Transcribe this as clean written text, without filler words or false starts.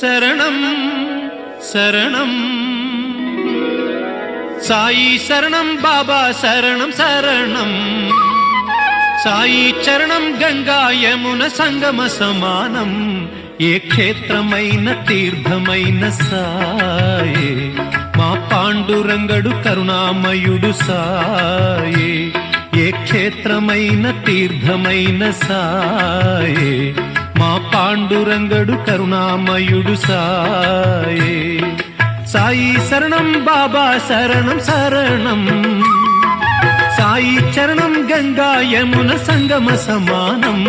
శరణం శరణం సాయి శరణం బాబా శరణం శరణం సాయి చరణం గంగా యమున సంగమ సమానం ఏ క్షేత్రమైన తీర్థమైన సాయే మా పాండురంగడు కరుణామయుడు సాయే ఏ క్షేత్రమైన తీర్థమైన సాయే మా పాండురంగడు కరుణామయుడు సాయే సాయి శరణం బాబా శరణం శరణం సాయి చరణం గంగా యమున సంగమ సమానం